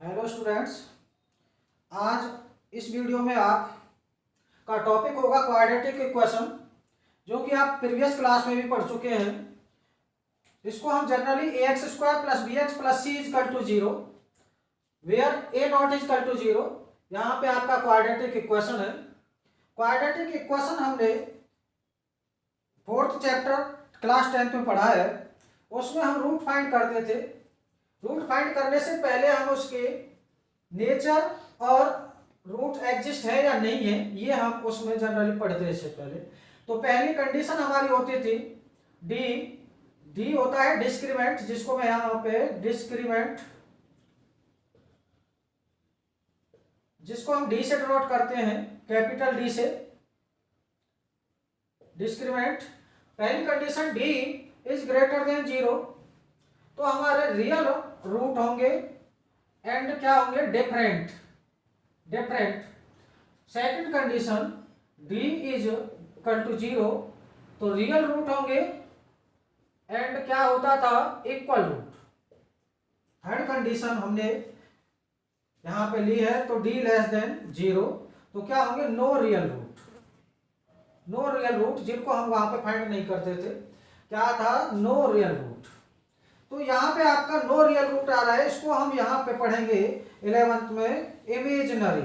Hello students, आज इस video में आपका टॉपिक होगा क्वाड्रेटिक इक्वेशन, जो कि आप प्रीवियस क्लास में भी पढ़ चुके हैं। इसको हम generally A X square plus B X plus C is equal to zero where A not is equal to zero, यहाँ पे आपका क्वाड्रेटिक इक्वेशन है। क्वाड्रेटिक इक्वेशन हमने फोर्थ चैप्टर क्लास 10th में पढ़ा है। उसमें हम रूट फाइंड करते थे। रूट फाइंड करने से पहले हम उसके नेचर और रूट एग्जिस्ट है या नहीं है, ये हम उसमें जनरली पढ़ते थे इससे पहले। तो पहली कंडीशन हमारी होती थी डी। डी होता है डिस्क्रीमेंट, जिसको मैं यहां पे डिस्क्रीमेंट, जिसको हम डी से डिनोट करते हैं, कैपिटल डी से डिस्क्रीमेंट। पहली condition D is greater than zero, तो हमारे रियल रूट होंगे एंड क्या होंगे, different. Second condition D is equal to zero, तो रियल रूट होंगे एंड क्या होता था, इक्वल रूट। थर्ड कंडीशन हमने यहां पे ली है, तो डी लेस देन जीरो, तो क्या होंगे, no real root. No real root, जिनको हम वहां पे फाइंड नहीं करते थे, क्या था, नो रियल रूट। तो यहाँ पे आपका नो रियल रूट आ रहा है, इसको हम यहाँ पे पढ़ेंगे 11th में इमेजिनरी।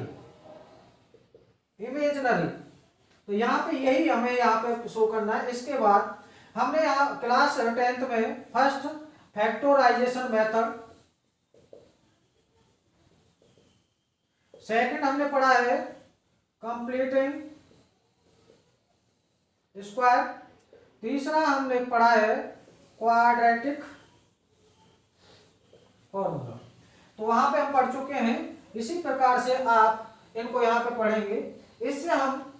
तो यहाँ पे यही हमें यहाँ पे शो करना है। इसके बाद हमने यहाँ क्लास 10th में फर्स्ट फैक्टराइजेशन मेथड, सेकंड हमने पढ़ा है कंप्लीटिंग स्क्वायर, तीसरा हमने पढ़ा है क्वाड्रेटिक फॉर्मूला। तो वहां पे हम पढ़ चुके हैं। इसी प्रकार से आप इनको यहाँ पे पढ़ेंगे। इससे हम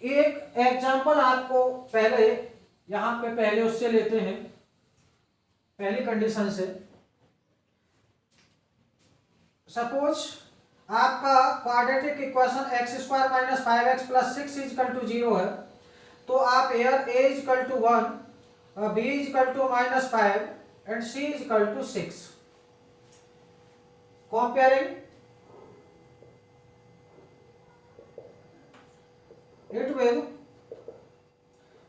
एक एग्जांपल आपको पहले यहाँ पे पहले उससे लेते हैं, पहली कंडीशन से। सपोज आपका quadratic equation X square minus 5x plus 6 is equal to zero है, तो आप here A is equal to 1, B is equal to -5 and C is equal to 6। Comparing it with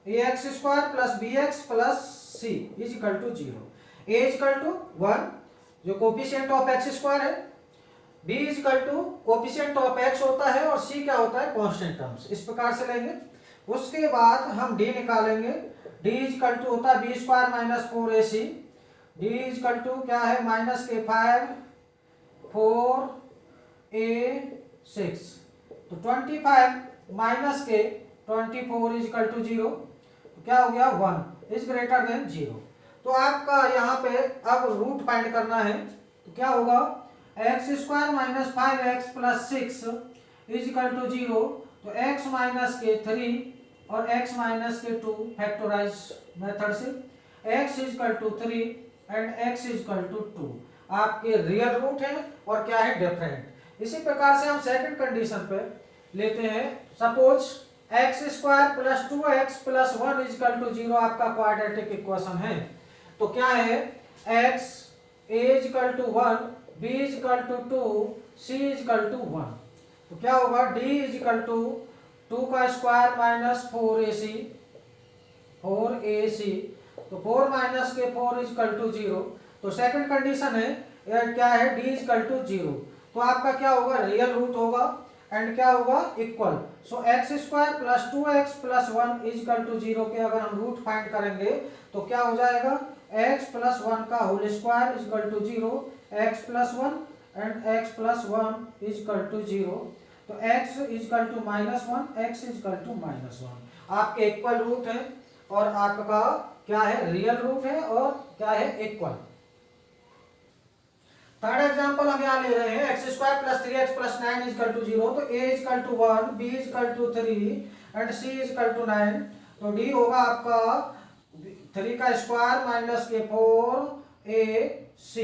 ax square plus bx plus c is equal to 0. a is equal to 1 जो coefficient of x square है, b is equal to coefficient of x होता है, और c क्या होता है, constant terms. इस प्रकार से लेंगे। उसके बाद हम d निकालेंगे। d is equal to होता है b square minus 4ac। d is equal to क्या है, माइनस के 5 4a6, तो 25 माइनस के 24 इज इक्वल टू 0, तो क्या हो गया, 1 इज ग्रेटर देन 0। तो आपका यहाँ पे अब रूट फाइंड करना है, तो क्या होगा, X square minus 5x plus 6 is equal to 0, तो x माइनस के 3 और x माइनस के 2 फैक्टराइज मेथड से x is equal to 3 and x is equal to 2 आपके रियल रूट है और क्या है, डिफरेंट। इसी प्रकार से हम सेकंड कंडीशन पे लेते हैं। Suppose X square plus 2x plus 1 is equal to 0 आपका क्वाड्रेटिक इक्वेशन है। तो क्या है, x is equal to 1, b is equal to 2, c is equal to 1, तो क्या होगा, d इजकल टू 2 का स्क्वायर माइनस 4ac, तो 4 माइनस के 4 इजकल टू 0। तो सेकंड कंडीशन है क्या है, d इजकल टू 0, तो आपका क्या होगा, रियल रूट होगा एंड क्या होगा, equal. So X square plus 2x plus 1 is equal to 0 के अगर हम रूट फाइंड करेंगे, तो क्या हो जाएगा, x प्लस 1 का whole square is equal to 0, x plus 1 and x plus 1 is equal to 0, तो x is equal to -1, x is equal to -1 आपके इक्वल रूट है, और आपका क्या है, रियल रूट है, और क्या है, इक्वल। थर्ड एग्जांपल हम यहाँ ले रहे हैं, X square plus 3x plus 9 is equal to 0, तो a is equal to 1, b is equal to 3 and c is equal to 9, तो d होगा आपका 3 का स्क्वायर माइनस के 4ac,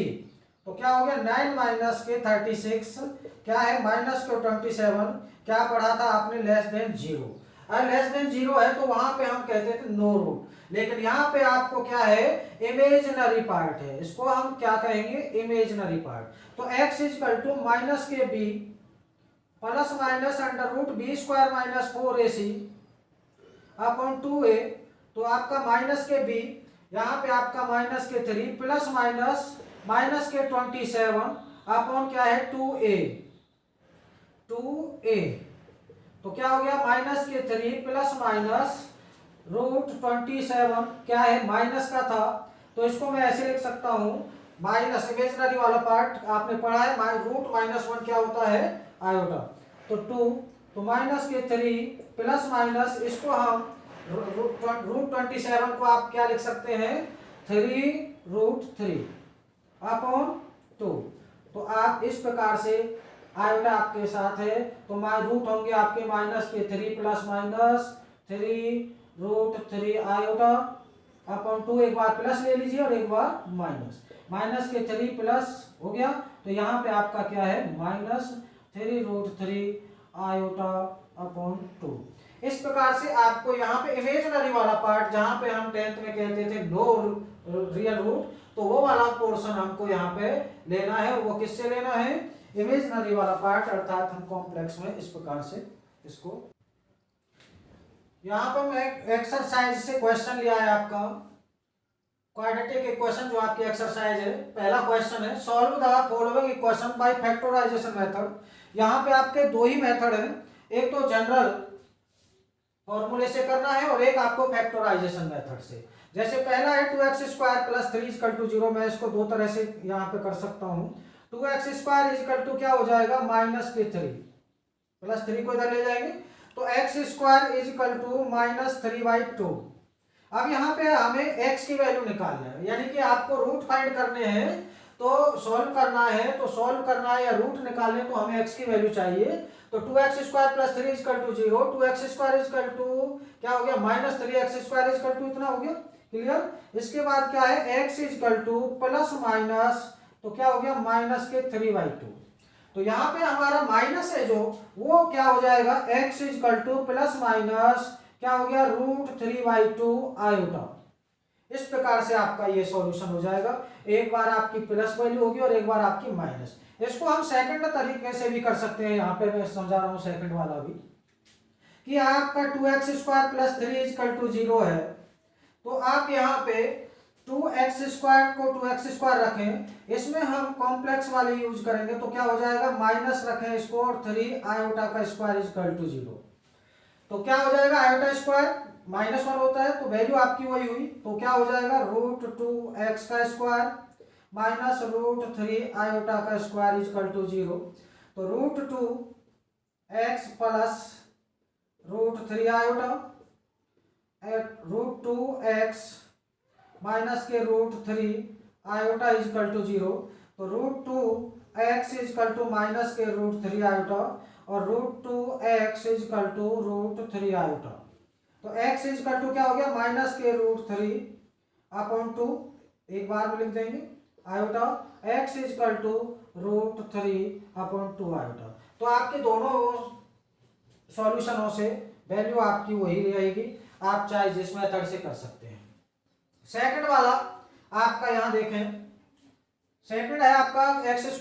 तो क्या हो गया, 9 माइनस के 36, क्या है, माइनस के 27, क्या पढ़ा था आपने, लेस देन 0। अगर लेस देन 0 है तो वहां पे हम कहते थे नो रूट, लेकिन यहाँ पे आपको क्या है, इमेजिनरी पार्ट है, इसको हम क्या कहेंगे, इमेजिनरी पार्ट। तो x इक्वल टू माइनस के B plus minus under root B square minus 4ac upon 2a। तो आपका माइनस के बी, यहाँ पे आपका माइनस के 3 प्लस माइनस माइनस के 27 अपॉन क्या है 2a। तो क्या हो गया, माइनस के 3 प्लस माइनस रूट 27 क्या है, माइनस का था, तो इसको मैं ऐसे लिख सकता हूं, माइनस इमेजिनरी वाला पार्ट आपने पढ़ा है, रूट माइनस 1 क्या होता है, आयोटा। तो 2, तो माइनस के 3 प्लस माइनस, इसको हम रूट 27 को आप क्या लिख सकते हैं, 3√3 अपॉन 2। तो आप इस प्रकार से, आयोटा आपके साथ है तो रूट होंगे आपके माइनस के 3 प्लस माइनस 3√3 आयोटा अपॉन 2, एक बार प्लस ले लीजिए और एक बार माइनस, माइनस के 3 प्लस हो गया, तो यहाँ पे आपका क्या है, माइनस 3√3 आयोटा अपॉन 2। इस प्रकार से आपको यहाँ पे इमेजिनरी वाला पार्ट, जहाँ पे हम 10th में कहते थे नो रियल रूट, तो वो वाला पोर्शन हमको यहाँ पे लेना है, वो किससे लेना है, इमेजिनरी वाला पार्ट, अर्थात हम कॉम्प्लेक्स में इस प्रकार से इसको। यहाँ पर मैं एक्सरसाइज से क्वेश्चन लिया है आपका, क्वाड्रेटिक इक्वेशन जो आपकी एक्सरसाइज है। पहला क्वेश्चन है, solve the following equation by factorisation method. यहाँ पे आपके दो ही मेथड है, एक तो जनरल फॉर्मूले से करना है और एक आपको फैक्टराइजेशन मेथड से। जैसे पहला है 2x² + 3 = 0, मैं इसको दो तरह से यहाँ पे कर सकता हूँ। 2x² क्या हो जाएगा, -3 प्लस 3 को इधर ले जाएंगे, तो x² -3/2। अब यहाँ पे हमें x की वैल्यू निकालना है, यानी कि आपको रूट फाइंड करने हैं, तो सॉल्व करना है, तो सॉल्व करना है या रूट निकालने, तो हमें x की वैल्यू चाहिए। तो 2x² + 3 = 0, 2x² क्या हो गया, -3x² इतना हो गया, क्लियर। इसके बाद क्या है, x प्लस माइनस, तो क्या हो गया, -3/2। तो यहाँ पे हमारा माइनस है जो, वो क्या हो जाएगा, x प्लस माइनस क्या हो गया, √3/2 आयोटा। इस प्रकार से आपका ये सॉल्यूशन हो जाएगा, एक बार आपकी प्लस वैल्यू होगी और एक बार आपकी माइनस। इसको हम सेकंड तरीके से भी कर सकते हैं, यहाँ पे मैं समझा रहा हूँ सेकंड वाला भी, कि आपका 2x² + 3 = 0 है, तो आप यहाँ पे 2x² को 2x² रखें, इसमें हम कॉम्प्लेक्स वाले यूज करेंगे, तो क्या हो जाएगा, माइनस रखें इसको और 3 आयोटा का स्क्वायर = 0। तो क्या हो जाएगा, आयोटा स्क्वायर -1 होता है, तो वैल्यू आपकी वही हुई, तो क्या हो जाएगा, √2x का स्क्वायर माइनस √3 आयोटा का स्क्वायर = 0। तो √2x plus √3 iota, √2x minus के √3 आयोटा = 0। तो √2x माइनस के √3 आयोटा और √2x √3 आयोटा। तो x क्या हो गया, माइनस के √3 अपॉन 2, एक बार में लिख देंगे आयोटा, x √3 अपॉन 2 आयोटा। तो आपके दोनों सॉल्यूशनों से वैल्यू आपकी वही रहेगी, आप चाहे जिस मेथड से कर सकते हैं। सेकंड वाला आपका यहाँ देखें, सेकंड है आपका x² -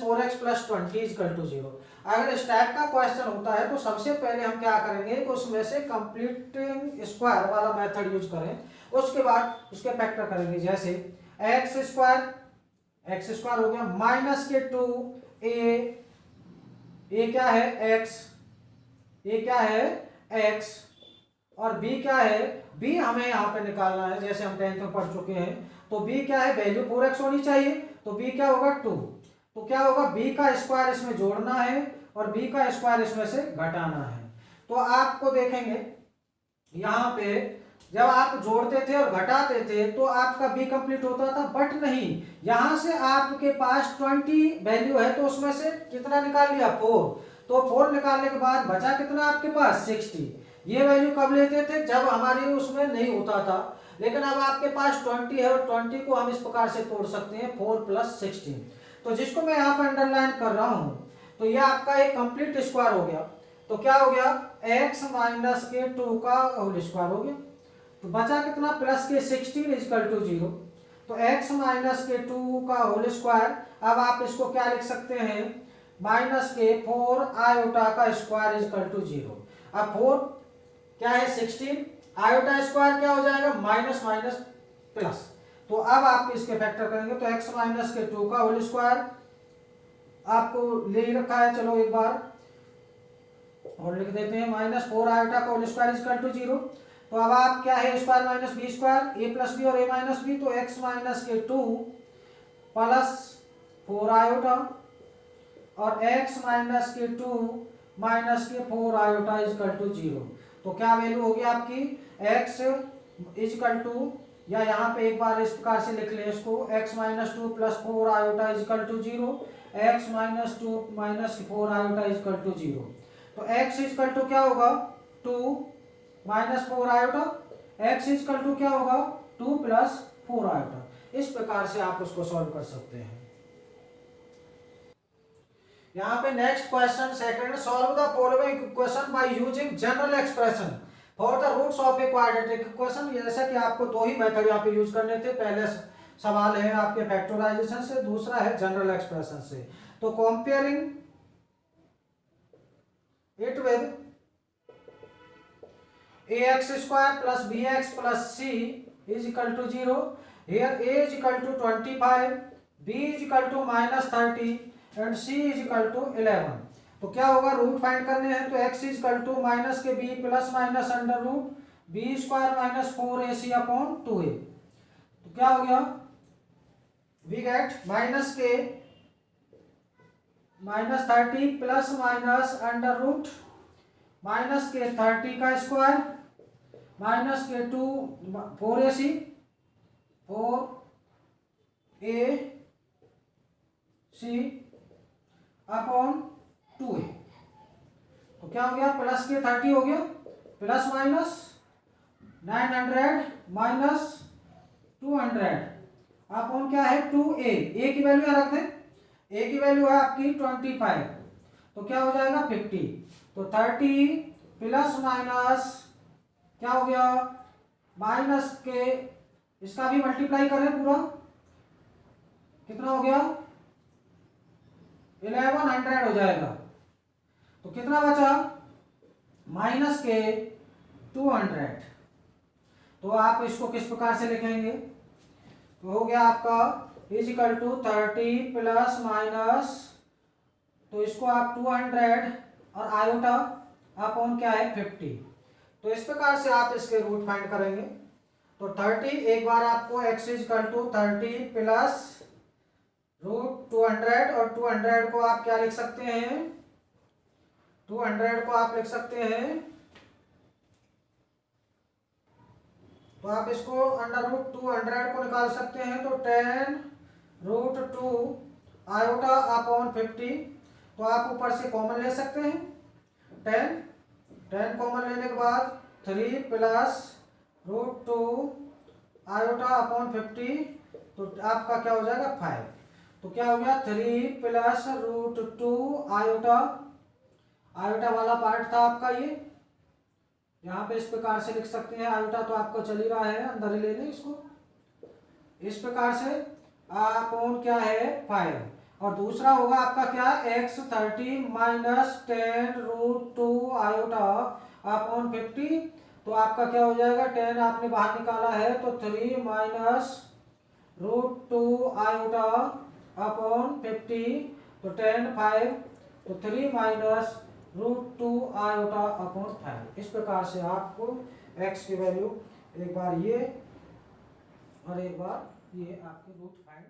4x + 20 = 0। अगर इस टाइप का क्वेश्चन होता है तो सबसे पहले हम क्या करेंगे कि उसमें से कंप्लीटिंग स्क्वायर वाला मेथड यूज करें, उसके बाद उसके फैक्टर करेंगे। जैसे x² हो गया माइनस के 2a, a क्या है x, a क्या है x और b क्या है, b हमें यहाँ पे निकालना है, जैसे हम 10th में पढ़ चुके हैं। तो b क्या है, वैल्यू 4x होनी चाहिए, तो b क्या होगा 2। तो क्या होगा, b का स्क्वायर इसमें जोड़ना है और b का स्क्वायर इसमें से घटाना है। तो आपको देखेंगे यहाँ पे जब आप जोड़ते थे और घटाते थे तो आपका b कंप्लीट होता था, बट नहीं, यहाँ से आपके पास 20 वैल्यू है, तो उसमें से कितना निकाल लिया, 4। तो 4 निकालने के बाद बचा कितना आपके पास, 60। ये वैल्यू कब लेते थे, जब हमारी उसमें नहीं होता था, लेकिन अब आपके पास 20 है और 20 को हम इस प्रकार से तोड़ सकते हैं, 4 + 16। तो जिसको मैं यहाँ पर अंडरलाइन कर रहा हूँ, तो ये आपका एक कंप्लीट स्क्वायर हो गया। तो क्या हो गया, x माइनस के 2 का होल स्क्वायर हो गया। तो बचा कितना, प्लस के 16 इजकल टू 0। तो x माइनस के 2 का होल स्क्वायर, अब आप इसको क्या लिख सकते हैं, माइनस के 4 आयोटा का स्क्वायर इजकल टू 0। अब 4 क्या है 16, आयोटा स्क्वायर क्या हो जाएगा, माइनस माइनस प्लस। तो अब आप इसके फैक्टर करेंगे तो x माइनस के 2 का होल स्क्वायर आपको ले ही रखा है, चलो एक बार और लिख देते हैं, माइनस 4 आयोटा का होल स्क्वायर इजकल टू 0। तो अब आप क्या है, स्क्वायर माइनस बी स्क्वायर, ए प्लस बी और ए माइनस बी, तो x माइनस के 2 प्लस 4 आयोटा और x माइनस के 2 माइनस के 4 आयोटा इजकल टू 0। तो क्या वैल्यू होगी आपकी, x इजकल टू, या यहाँ पे एक बार इस प्रकार से लिख लें इसको, x minus 2 plus 4 iota is equal to 0, x minus 2 minus 4 iota is equal to 0। तो x इजकल टू क्या होगा, 2 minus 4 iota, x is equal to क्या होगा, 2 प्लस 4 आयोटा। इस प्रकार से आप उसको सॉल्व कर सकते हैं। यहाँ पे next question second, solve the following equation by using general expression for the roots of a quadratic equation. जैसा कि आपको दो ही मेथड यहाँ पे यूज करने थे, पहले सवाल है आपके फैक्टराइजेशन से, दूसरा है जनरल एक्सप्रेशन से। तो comparing it with ax square plus bx plus c is equal to 0, here a is equal to 25, b is equal to minus 30 and c is equal to 11। तो क्या होगा, रूट फाइंड करने हैं, तो x is equal to minus के b plus minus under root B square minus 4ac upon 2a। तो क्या हो गया, वी गेट माइनस के minus 30 plus minus under root minus के 30 का स्क्वायर माइनस के 2 4ac 4ac अपॉन 2a। तो क्या हो गया, प्लस के 30 हो गया, प्लस माइनस 900 माइनस 200 अपॉन क्या है 2a, a की वैल्यू रख दें, a की वैल्यू है आपकी 25, तो क्या हो जाएगा 50। तो 30 प्लस माइनस क्या हो गया, माइनस के इसका भी मल्टीप्लाई करें पूरा, कितना हो गया 1100 हो जाएगा। तो कितना बचा, माइनस के 200। तो आप इसको किस प्रकार से लिखेंगे, तो हो गया आपका is equal to 30 plus minus, तो इसको आप 200 और आयोटा अपॉन क्या है 50। तो इस प्रकार से आप इसके रूट फाइंड करेंगे। तो 30 एक बार आपको x is equal to 30 plus root 200 और 200 को आप क्या लिख सकते हैं, 200 को आप लिख सकते हैं, तो आप इसको अंडर रूट 200 को निकाल सकते हैं, तो 10 रूट 2 आयोटा अपॉन 50। तो आप ऊपर से कॉमन ले सकते हैं, 10 कॉमन लेने के बाद 3 प्लस रूट 2 आयोटा अपॉन 50, तो आपका क्या हो जाएगा 5। तो क्या हो गया 3 प्लस रूट 2 आयोटा, आयोटा वाला पार्ट था आपका ये, यहाँ पे इस प्रकार से लिख सकते हैं, आयोटा तो आपको चल ही रहा है, अंदर ही ले लें इसको, इस प्रकार से अपॉन क्या है 5। और दूसरा होगा आपका क्या, x 30 minus 10 root 2 iota upon 50। तो आपका क्या हो जाएगा, 10 आपने बाहर निकाला है, तो 3 माइनस रूट 2 आयोटा अपॉन 50, तो 10 5, तो 3 माइनस रूट 2 आयोटा अपॉन 5। इस प्रकार से आपको x की वैल्यू एक बार ये और एक बार ये आपके रूट फाइंड